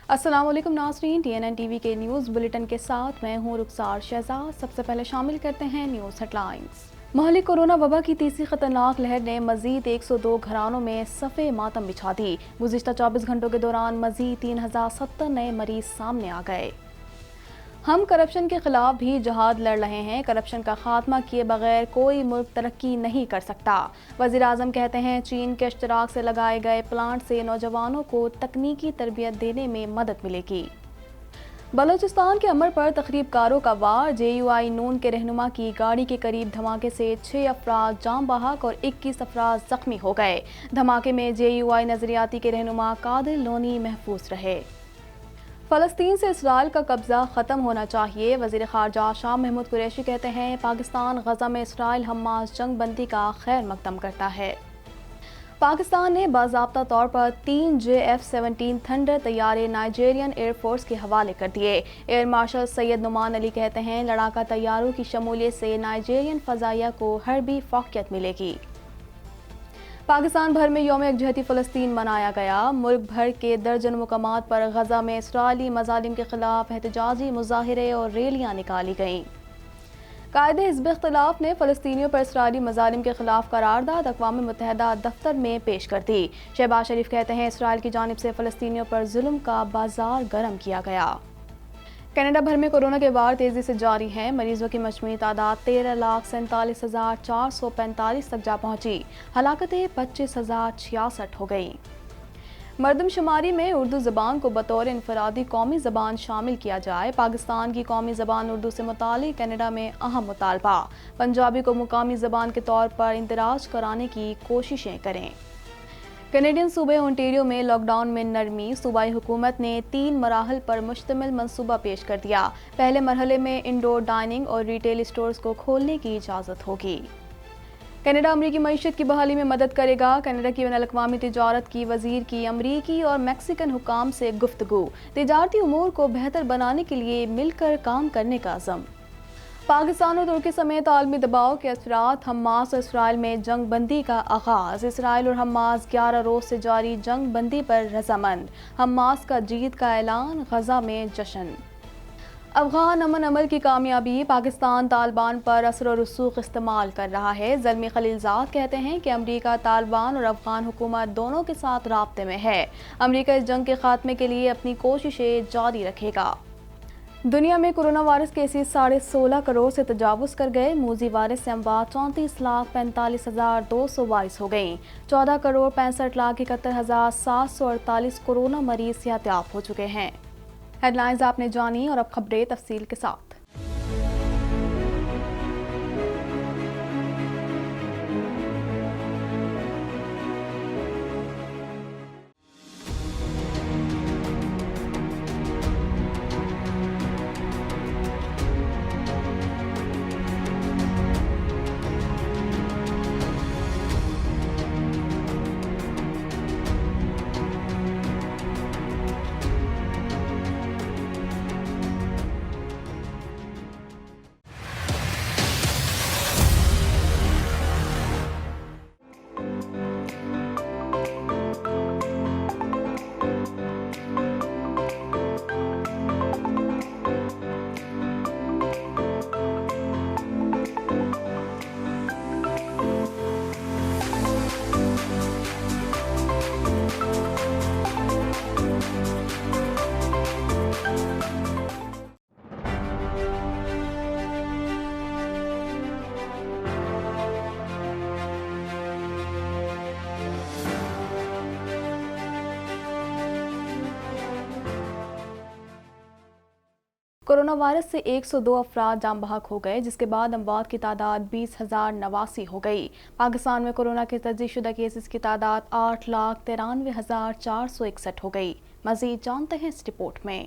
السلام علیکم ناظرین، TNN ٹی وی کے نیوز بلیٹن کے ساتھ میں ہوں رخسار شہزاد۔ سب سے پہلے شامل کرتے ہیں نیوز ہیڈ لائنز۔ مہلک کورونا وبا کی تیسری خطرناک لہر نے مزید 102 گھرانوں میں صفِ ماتم بچھا دی۔ گزشتہ 24 گھنٹوں کے دوران مزید 3070 نئے مریض سامنے آ گئے۔ ہم کرپشن کے خلاف بھی جہاد لڑ رہے ہیں، کرپشن کا خاتمہ کیے بغیر کوئی ملک ترقی نہیں کر سکتا۔ وزیر اعظم کہتے ہیں چین کے اشتراک سے لگائے گئے پلانٹ سے نوجوانوں کو تکنیکی تربیت دینے میں مدد ملے گی۔ بلوچستان کے امر پر تخریب کاروں کا وار، JUI نون کے رہنما کی گاڑی کے قریب دھماکے سے 6 افراد جاں بحق اور 21 افراد زخمی ہو گئے۔ دھماکے میں JUI نظریاتی کے رہنما قادر لونی محفوظ رہے۔ فلسطین سے اسرائیل کا قبضہ ختم ہونا چاہیے، وزیر خارجہ شاہ محمود قریشی کہتے ہیں پاکستان غزہ میں اسرائیل حماس جنگ بندی کا خیر مقدم کرتا ہے۔ پاکستان نے باضابطہ طور پر 3 JF-17 تھنڈر طیارے نائجیرین ایئر فورس کے حوالے کر دیے۔ ایئر مارشل سید نعمان علی کہتے ہیں لڑاکا طیاروں کی شمولیت سے نائجیرین فضائیہ کو حربی فوقیت ملے گی۔ پاکستان بھر میں یوم یکجہتی فلسطین منایا گیا۔ ملک بھر کے درجن مقامات پر غزہ میں اسرائیلی مظالم کے خلاف احتجاجی مظاہرے اور ریلیاں نکالی گئیں۔ قائد حزب اختلاف نے فلسطینیوں پر اسرائیلی مظالم کے خلاف قرارداد اقوام متحدہ دفتر میں پیش کر دی۔ شہباز شریف کہتے ہیں اسرائیل کی جانب سے فلسطینیوں پر ظلم کا بازار گرم کیا گیا۔ کینیڈا بھر میں کورونا کے وار تیزی سے جاری ہیں، مریضوں کی مجموعی تعداد 13,47,445 تک جا پہنچی، ہلاکتیں 25,066 ہو گئیں۔ مردم شماری میں اردو زبان کو بطور انفرادی قومی زبان شامل کیا جائے، پاکستان کی قومی زبان اردو سے متعلق کینیڈا میں اہم مطالبہ، پنجابی کو مقامی زبان کے طور پر اندراج کرانے کی کوششیں کریں۔ کینیڈین صوبے اونٹیریو میں لاک ڈاؤن میں نرمی، صوبائی حکومت نے 3 مراحل پر مشتمل منصوبہ پیش کر دیا۔ پہلے مرحلے میں انڈور ڈائننگ اور ریٹیل اسٹورز کو کھولنے کی اجازت ہوگی۔ کینیڈا امریکی معیشت کی بحالی میں مدد کرے گا، کینیڈا کی بین الاقوامی تجارت کی وزیر کی امریکی اور میکسیکن حکام سے گفتگو، تجارتی امور کو بہتر بنانے کے لیے مل کر کام کرنے کا عزم۔ پاکستان اور ترکی سمیت عالمی دباؤ کے اثرات، حماس اور اسرائیل میں جنگ بندی کا آغاز، اسرائیل اور حماس 11 روز سے جاری جنگ بندی پر رضامند، حماس کا جیت کا اعلان، غزہ میں جشن۔ افغان امن عمل کی کامیابی، پاکستان طالبان پر اثر و رسوخ استعمال کر رہا ہے، زلمی خلیلزاد کہتے ہیں کہ امریکہ طالبان اور افغان حکومت دونوں کے ساتھ رابطے میں ہے، امریکہ اس جنگ کے خاتمے کے لیے اپنی کوششیں جاری رکھے گا۔ دنیا میں کورونا وائرس کیسز 16.5 کروڑ سے تجاوز کر گئے، موذی وائرس سے اموات 34,45,200 وائرس ہو گئیں، 14,65,71,748 کورونا مریض صحتیاب ہو چکے ہیں۔ ہیڈ لائنز آپ نے جانی اور اب خبریں تفصیل کے ساتھ۔ کورونا وائرس سے 102 افراد جاں بحق ہو گئے، جس کے بعد اموات کی تعداد 20,089 ہو گئی۔ پاکستان میں کورونا کے تصدیق شدہ کیسز کی تعداد 8,93,461 ہو گئی۔ مزید جانتے ہیں اس رپورٹ میں۔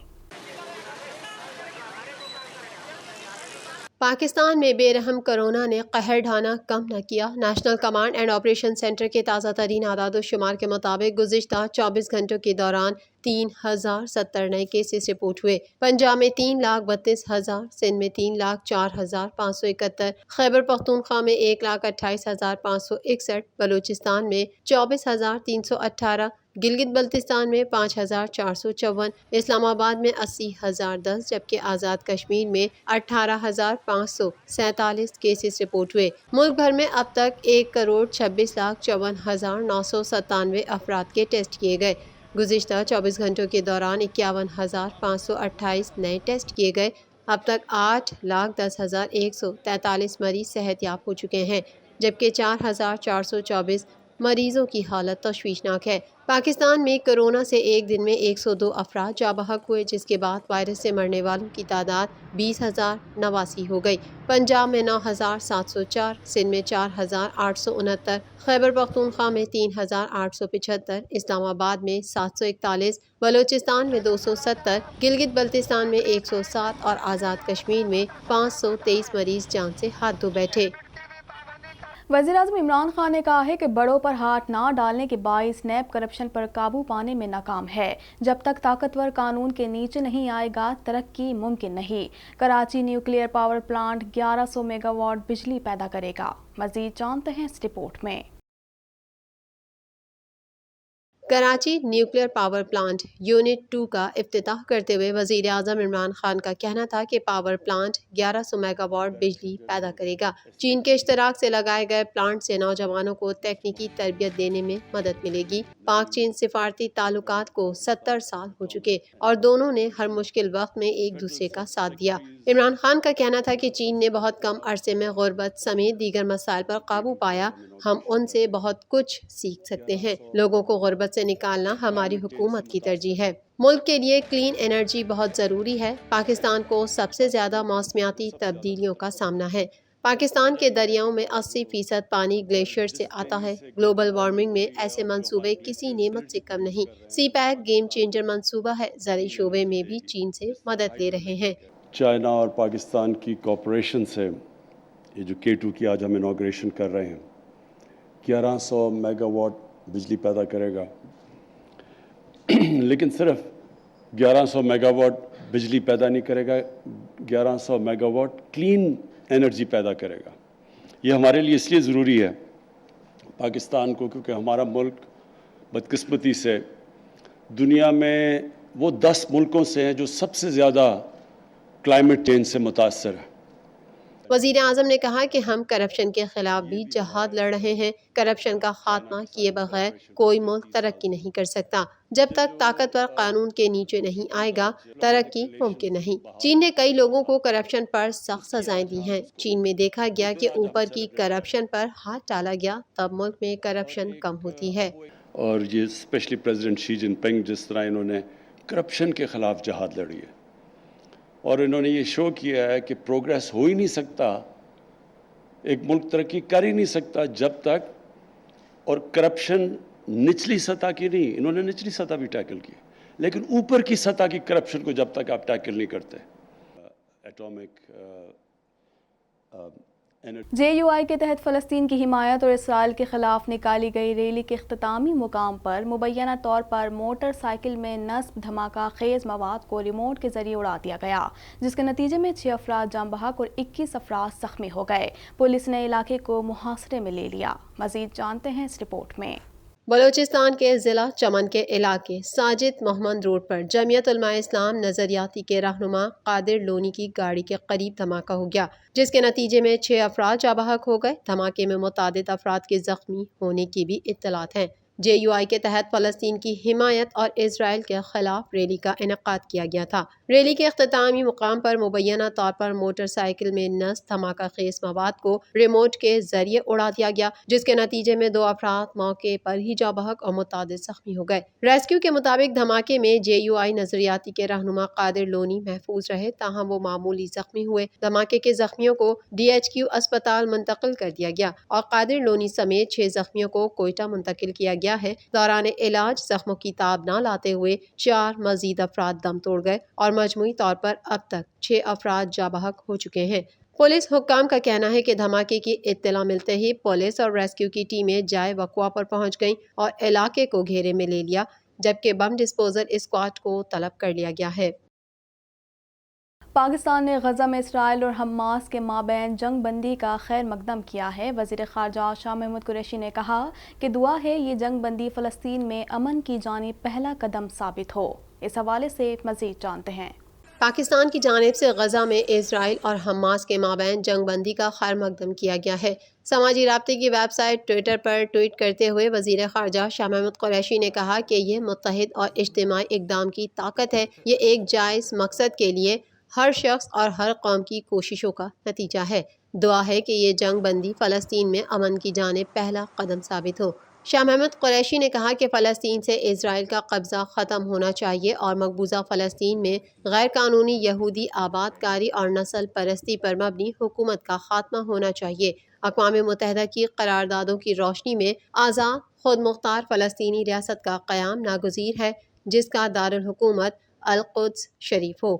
پاکستان میں بے رحم کورونا نے قہر ڈھانا کم نہ کیا۔ National command and operation centre کے تازہ ترین اعداد و شمار کے مطابق گزشتہ 24 گھنٹوں کے دوران 3,070 نئے کیسز رپورٹ ہوئے۔ پنجاب میں 3,32,000، سندھ میں 3,04,571، خیبر پختونخوا میں 1,28,561، بلوچستان میں 24,318، گلگت بلتستان میں 5,454، اسلام آباد میں 80,010 جبکہ آزاد کشمیر میں 18,547 کیسز رپورٹ ہوئے۔ ملک بھر میں اب تک 1,26,54,997 افراد کے ٹیسٹ کیے گئے۔ گزشتہ 24 گھنٹوں کے دوران 51,528 نئے ٹیسٹ کیے گئے۔ اب تک 8,10,143 مریض صحت یاب ہو چکے ہیں جبکہ 4,424 مریضوں کی حالت تشویشناک ہے۔ پاکستان میں کرونا سے ایک دن میں 102 افراد جاں بحق ہوئے، جس کے بعد وائرس سے مرنے والوں کی تعداد 20,089 ہو گئی۔ پنجاب میں 9,704، سندھ میں 4,869، خیبر پختونخوا میں 3,875، اسلام آباد میں 741، بلوچستان میں 270، گلگت بلتستان میں 107 اور آزاد کشمیر میں 523 مریض جان سے ہاتھ دھو بیٹھے۔ وزیراعظم عمران خان نے کہا ہے کہ بڑوں پر ہاتھ نہ ڈالنے کے باعث نیب کرپشن پر قابو پانے میں ناکام ہے۔ جب تک طاقتور قانون کے نیچے نہیں آئے گا ترقی ممکن نہیں۔ Karachi nuclear power plant 1100 megawatt بجلی پیدا کرے گا۔ مزید جانتے ہیں اس رپورٹ میں۔ Karachi nuclear power plant unit 2 کا افتتاح کرتے ہوئے وزیر اعظم عمران خان کا کہنا تھا کہ پاور پلانٹ 1100 میگا واٹ بجلی پیدا کرے گا۔ چین کے اشتراک سے لگائے گئے پلانٹ سے نوجوانوں کو تکنیکی تربیت دینے میں مدد ملے گی۔ پاک چین سفارتی تعلقات کو 70 سال ہو چکے اور دونوں نے ہر مشکل وقت میں ایک دوسرے کا ساتھ دیا۔ عمران خان کا کہنا تھا کہ چین نے بہت کم عرصے میں غربت سمیت دیگر مسائل پر قابو پایا۔ ہم ان سے بہت کچھ سیکھ سکتے ہیں۔ لوگوں کو غربت سے نکالنا ہماری حکومت کی ترجیح ہے۔ ملک کے لیے کلین انرجی بہت ضروری ہے۔ پاکستان کو سب سے زیادہ موسمیاتی تبدیلیوں کا سامنا ہے۔ پاکستان کے دریاؤں میں 80% پانی گلیشیئر سے آتا ہے۔ گلوبل وارمنگ میں ایسے منصوبے کسی نعمت سے کم نہیں۔ سی پیک گیم چینجر منصوبہ ہے۔ زرعی شعبے میں بھی چین سے مدد لے رہے ہیں۔ چائنا اور پاکستان کی کوآپریشن سے یہ جو K2 کی آج ہم انوگریشن کر رہے ہیں 1100 میگا واٹ بجلی پیدا کرے گا، لیکن صرف 1100 میگا واٹ بجلی پیدا نہیں کرے گا، 1100 میگا واٹ کلین انرجی پیدا کرے گا۔ یہ ہمارے لیے اس لیے ضروری ہے پاکستان کو، کیونکہ ہمارا ملک بدقسمتی سے دنیا میں وہ 10 ملکوں سے ہیں جو سب سے زیادہ کلائمیٹ چینج سے متاثر ہے۔ وزیر اعظم نے کہا کہ ہم کرپشن کے خلاف بھی جہاد لڑ رہے ہیں۔ کرپشن کا خاتمہ کیے بغیر کوئی ملک ترقی نہیں کر سکتا۔ جب تک طاقتور قانون کے نیچے نہیں آئے گا ترقی ممکن نہیں۔ چین نے کئی لوگوں کو کرپشن پر سخت سزائیں دی ہیں۔ چین میں دیکھا گیا کہ اوپر کی کرپشن پر ہاتھ ڈالا گیا تب ملک میں کرپشن کم ہوتی ہے۔ اور یہ اسپیشلی پریزیڈنٹ شی جن پنگ جس طرح انہوں نے کرپشن کے خلاف جہاد لڑی ہے اور انہوں نے یہ شو کیا ہے کہ پروگریس ہو ہی نہیں سکتا، ایک ملک ترقی کر ہی نہیں سکتا جب تک، اور کرپشن نچلی سطح کی نہیں، انہوں نے نچلی سطح بھی ٹیکل کی، لیکن اوپر کی سطح کی کرپشن کو جب تک آپ ٹیکل نہیں کرتے۔ ایٹامک JUI کے تحت فلسطین کی حمایت اور اسرائیل کے خلاف نکالی گئی ریلی کے اختتامی مقام پر مبینہ طور پر موٹر سائیکل میں نصب دھماکہ خیز مواد کو ریموٹ کے ذریعے اڑا دیا گیا، جس کے نتیجے میں 6 افراد جاں بحق اور 21 افراد زخمی ہو گئے۔ پولیس نے علاقے کو محاصرے میں لے لیا۔ مزید جانتے ہیں اس رپورٹ میں۔ بلوچستان کے ضلع چمن کے علاقے ساجد محمد روڈ پر جمعیت علماء اسلام نظریاتی کے رہنما قادر لونی کی گاڑی کے قریب دھماکہ ہو گیا، جس کے نتیجے میں 6 افراد جاں بحق ہو گئے۔ دھماکے میں متعدد افراد کے زخمی ہونے کی بھی اطلاعات ہیں۔ JUI کے تحت فلسطین کی حمایت اور اسرائیل کے خلاف ریلی کا انعقاد کیا گیا تھا۔ ریلی کے اختتامی مقام پر مبینہ طور پر موٹر سائیکل میں نصب دھماکہ خیز مواد کو ریموٹ کے ذریعے اڑا دیا گیا، جس کے نتیجے میں 2 افراد موقع پر ہی جاں بحق اور متعدد زخمی ہو گئے۔ ریسکیو کے مطابق دھماکے میں JUI نظریاتی کے رہنما قادر لونی محفوظ رہے، تاہم وہ معمولی زخمی ہوئے۔ دھماکے کے زخمیوں کو DHQ اسپتال منتقل کر دیا گیا اور قادر لونی سمیت 6 زخمیوں کو کوئٹہ منتقل کیا گیا ہے۔ دوران علاج زخموں کی تاب نہ لاتے ہوئے 4 مزید افراد دم توڑ گئے اور مجموعی طور پر اب تک 6 افراد جاں بحق ہو چکے ہیں۔ پولیس حکام کا کہنا ہے کہ دھماکے کی اطلاع ملتے ہی پولیس اور ریسکیو کی ٹیمیں جائے وقوع پر پہنچ گئیں اور علاقے کو گھیرے میں لے لیا، جبکہ بم ڈسپوزل اسکواڈ کو طلب کر لیا گیا ہے۔ پاکستان نے غزہ میں اسرائیل اور حماس کے مابین جنگ بندی کا خیر مقدم کیا ہے۔ وزیر خارجہ شاہ محمود قریشی نے کہا کہ دعا ہے یہ جنگ بندی فلسطین میں امن کی جانب پہلا قدم ثابت ہو۔ اس حوالے سے مزید جانتے ہیں۔ پاکستان کی جانب سے غزہ میں اسرائیل اور حماس کے مابین جنگ بندی کا خیر مقدم کیا گیا ہے۔ سماجی رابطے کی ویب سائٹ ٹویٹر پر ٹویٹ کرتے ہوئے وزیر خارجہ شاہ محمود قریشی نے کہا کہ یہ متحد اور اجتماعی اقدام کی طاقت ہے۔ یہ ایک جائز مقصد کے لیے ہر شخص اور ہر قوم کی کوششوں کا نتیجہ ہے۔ دعا ہے کہ یہ جنگ بندی فلسطین میں امن کی جانب پہلا قدم ثابت ہو۔ شاہ محمود قریشی نے کہا کہ فلسطین سے اسرائیل کا قبضہ ختم ہونا چاہیے اور مقبوضہ فلسطین میں غیر قانونی یہودی آباد کاری اور نسل پرستی پر مبنی حکومت کا خاتمہ ہونا چاہیے۔ اقوام متحدہ کی قراردادوں کی روشنی میں آزاد خود مختار فلسطینی ریاست کا قیام ناگزیر ہے، جس کا دارالحکومت القدس شریف ہو۔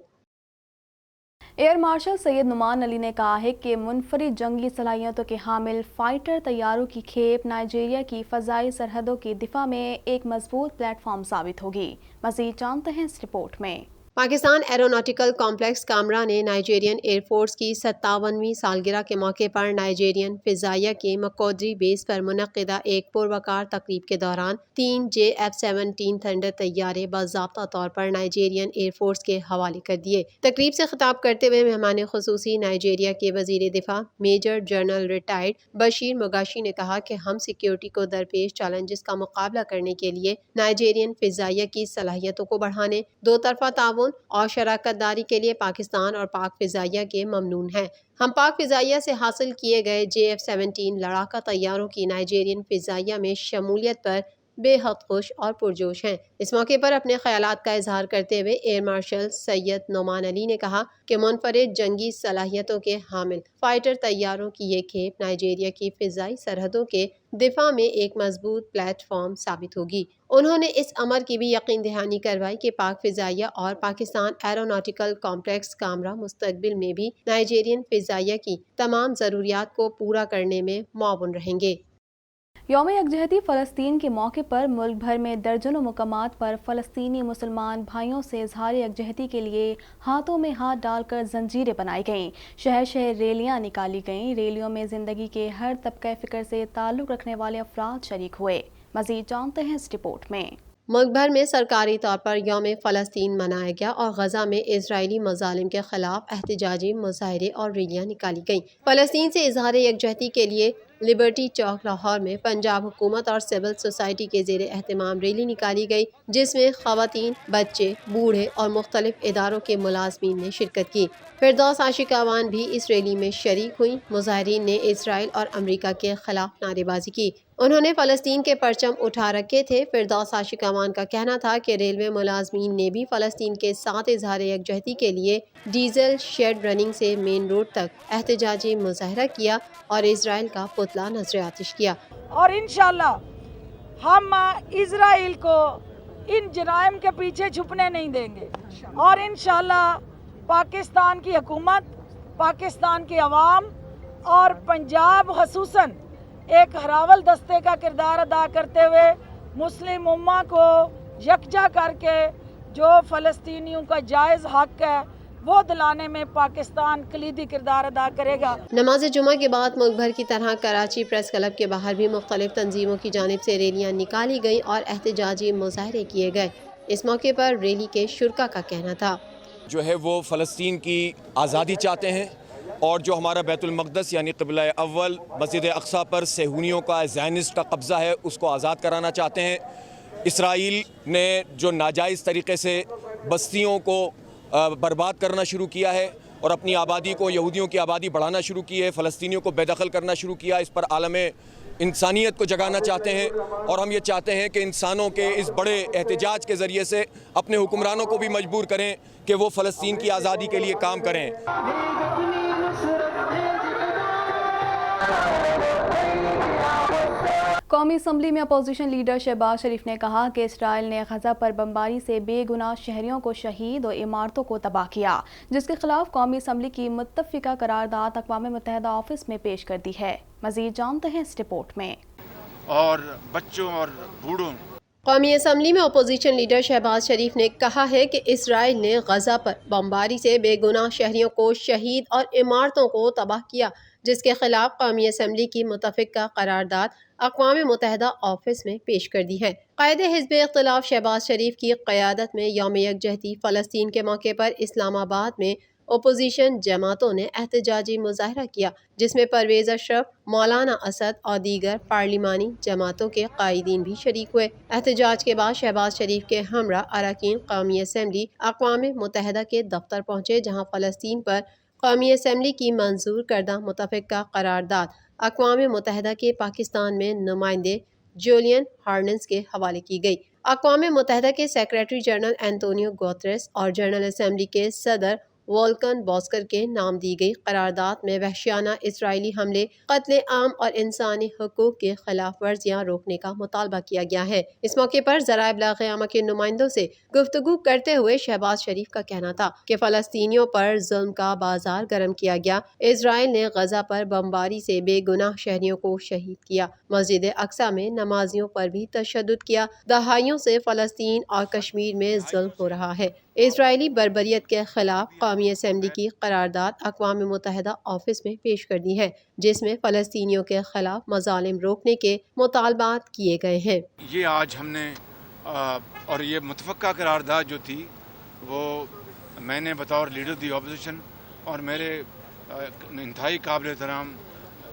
ایئر مارشل سید نعمان علی نے کہا ہے کہ منفرد جنگی صلاحیتوں کے حامل فائٹر طیاروں کی کھیپ نائجیریا کی فضائی سرحدوں کی دفاع میں ایک مضبوط پلیٹ فارم ثابت ہوگی۔ مزید جانتے ہیں اس رپورٹ میں۔ پاکستان ایروناٹیکل کمپلیکس کامرا نے نائجیرین ایئر فورس کی 57ویں سالگرہ کے موقع پر نائجیرین فضائیہ کے مکودری بیس پر منعقدہ ایک پروقار تقریب کے دوران 3 JF-17 تھنڈر طیارے باضابطہ طور پر نائجیرین ایئر فورس کے حوالے کر دیے۔ تقریب سے خطاب کرتے ہوئے مہمان خصوصی نائجیریا کے وزیر دفاع میجر جنرل ریٹائرڈ بشیر مغاشی نے کہا کہ ہم سیکیورٹی کو درپیش چیلنجز کا مقابلہ کرنے کے لیے نائجیرین فضائیہ کی صلاحیتوں کو بڑھانے، دو طرفہ تعاون اور شراکت داری کے لیے پاکستان اور پاک فضائیہ کے ممنون ہیں۔ ہم پاک فضائیہ سے حاصل کیے گئے JF-17 لڑاکا طیاروں کی نائجیرین فضائیہ میں شمولیت پر بے حد خوش اور پرجوش ہیں۔ اس موقع پر اپنے خیالات کا اظہار کرتے ہوئے ایئر مارشل سید نعمان علی نے کہا کہ منفرد جنگی صلاحیتوں کے حامل فائٹر طیاروں کی یہ کھیپ نائجیریا کی فضائی سرحدوں کے دفاع میں ایک مضبوط پلیٹ فارم ثابت ہوگی۔ انہوں نے اس امر کی بھی یقین دہانی کروائی کہ پاک فضائیہ اور پاکستان ایروناٹیکل کمپلیکس کامرا مستقبل میں بھی نائجیرین فضائیہ کی تمام ضروریات کو پورا کرنے میں معاون رہیں گے۔ یوم یکجہتی فلسطین کے موقع پر ملک بھر میں درجنوں مقامات پر فلسطینی مسلمان بھائیوں سے اظہار یکجہتی کے لیے ہاتھوں میں ہاتھ ڈال کر زنجیریں بنائی گئیں۔ شہر شہر ریلیاں نکالی گئیں۔ ریلیوں میں زندگی کے ہر طبقہ فکر سے تعلق رکھنے والے افراد شریک ہوئے۔ مزید جانتے ہیں اس رپورٹ میں۔ ملک بھر میں سرکاری طور پر یوم فلسطین منایا گیا اور غزہ میں اسرائیلی مظالم کے خلاف احتجاجی مظاہرے اور ریلیاں نکالی گئیں۔ فلسطین سے اظہار یکجہتی کے لیے لبرٹی چوک لاہور میں پنجاب حکومت اور سول سوسائٹی کے زیر اہتمام ریلی نکالی گئی، جس میں خواتین، بچے، بوڑھے اور مختلف اداروں کے ملازمین نے شرکت کی۔ فردوس عاشقاوان بھی اس ریلی میں شریک ہوئیں۔ مظاہرین نے اسرائیل اور امریکہ کے خلاف نعرے بازی کی۔ انہوں نے فلسطین کے پرچم اٹھا رکھے تھے۔ فردوس عاشقاوان کا کہنا تھا کہ ریلوے ملازمین نے بھی فلسطین کے ساتھ اظہار یکجہتی کے لیے ڈیزل شیڈ رننگ سے مین روڈ تک احتجاجی مظاہرہ کیا اور اسرائیل کا پتلا نذر آتش کیا۔ اور انشاءاللہ ہم اسرائیل کو ان جرائم کے پیچھے چھپنے نہیں دیں گے، اور انشاءاللہ پاکستان کی حکومت، پاکستان کی عوام اور پنجاب خصوصاً ایک ہراول دستے کا کردار ادا کرتے ہوئے مسلم امہ کو یکجا کر کے جو فلسطینیوں کا جائز حق ہے وہ دلانے میں پاکستان کلیدی کردار ادا کرے گا۔ نماز جمعہ کے بعد ملک بھر کی طرح کراچی پریس کلب کے باہر بھی مختلف تنظیموں کی جانب سے ریلیاں نکالی گئیں اور احتجاجی مظاہرے کیے گئے۔ اس موقع پر ریلی کے شرکا کا کہنا تھا جو ہے وہ فلسطین کی آزادی چاہتے ہیں، اور جو ہمارا بیت المقدس یعنی قبلہ اول مسجد اقصیٰ پر صہیونیوں کا زائنسٹ کا قبضہ ہے اس کو آزاد کرانا چاہتے ہیں۔ اسرائیل نے جو ناجائز طریقے سے بستیوں کو برباد کرنا شروع کیا ہے اور اپنی آبادی کو، یہودیوں کی آبادی بڑھانا شروع کی ہے، فلسطینیوں کو بے دخل کرنا شروع کیا، اس پر عالم انسانیت کو جگانا چاہتے ہیں، اور ہم یہ چاہتے ہیں کہ انسانوں کے اس بڑے احتجاج کے ذریعے سے اپنے حکمرانوں کو بھی مجبور کریں کہ وہ فلسطین کی آزادی کے لیے کام کریں۔ قومی اسمبلی میں اپوزیشن لیڈر شہباز شریف نے کہا کہ اسرائیل نے غزہ پر بمباری سے بے گناہ شہریوں کو شہید اور عمارتوں کو تباہ کیا، جس کے خلاف قومی اسمبلی کی متفقہ قرارداد اقوام متحدہ آفس میں پیش کر دی ہے۔ مزید جانتے ہیں اس رپورٹ میں۔ اور بچوں اور بوڑھوں قومی اسمبلی میں اپوزیشن لیڈر شہباز شریف نے کہا ہے کہ اسرائیل نے غزہ پر بمباری سے بے گناہ شہریوں کو شہید اور عمارتوں کو تباہ کیا، جس کے خلاف قومی اسمبلی کی متفقہ قرارداد اقوام متحدہ آفس میں پیش کر دی ہے۔ قائد حزب اختلاف شہباز شریف کی قیادت میں یوم یکجہتی فلسطین کے موقع پر اسلام آباد میں اپوزیشن جماعتوں نے احتجاجی مظاہرہ کیا، جس میں پرویز اشرف، مولانا اسد اور دیگر پارلیمانی جماعتوں کے قائدین بھی شریک ہوئے۔ احتجاج کے بعد شہباز شریف کے ہمراہ اراکین قومی اسمبلی اقوام متحدہ کے دفتر پہنچے، جہاں فلسطین پر قومی اسمبلی کی منظور کردہ متفقہ قرارداد اقوام متحدہ کے پاکستان میں نمائندے جولین ہارننس کے حوالے کی گئی۔ اقوام متحدہ کے سیکریٹری جنرل اینٹونیو گوتریس اور جنرل اسمبلی کے صدر وولکن بوسکر کے نام دی گئی قرارداد میں وحشیانہ اسرائیلی حملے، قتل عام اور انسانی حقوق کے خلاف ورزیاں روکنے کا مطالبہ کیا گیا ہے۔ اس موقع پر ذرائع ابلاغ عامہ کے نمائندوں سے گفتگو کرتے ہوئے شہباز شریف کا کہنا تھا کہ فلسطینیوں پر ظلم کا بازار گرم کیا گیا، اسرائیل نے غزہ پر بمباری سے بے گناہ شہریوں کو شہید کیا، مسجد اقصی میں نمازیوں پر بھی تشدد کیا، دہائیوں سے فلسطین اور کشمیر میں ظلم ہو رہا ہے۔ اسرائیلی بربریت کے خلاف قومی اسمبلی کی قرارداد اقوام متحدہ آفس میں پیش کر دی ہے، جس میں فلسطینیوں کے خلاف مظالم روکنے کے مطالبات کیے گئے ہیں۔ یہ آج ہم نے اور یہ متفقہ قرارداد جو تھی وہ میں نے بطور لیڈر دی اپوزیشن اور میرے انتہائی قابل احترام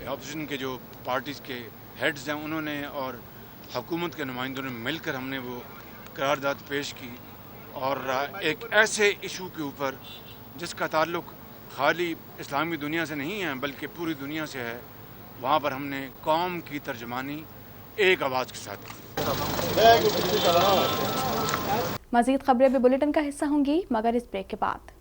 اپوزیشن کے جو پارٹیز کے ہیڈز ہیں انہوں نے اور حکومت کے نمائندوں نے مل کر ہم نے وہ قرارداد پیش کی، اور ایک ایسے ایشو کے اوپر جس کا تعلق خالی اسلامی دنیا سے نہیں ہے بلکہ پوری دنیا سے ہے، وہاں پر ہم نے قوم کی ترجمانی ایک آواز کے ساتھ کی۔ مزید خبریں بھی بلیٹن کا حصہ ہوں گی، مگر اس بریک کے بعد۔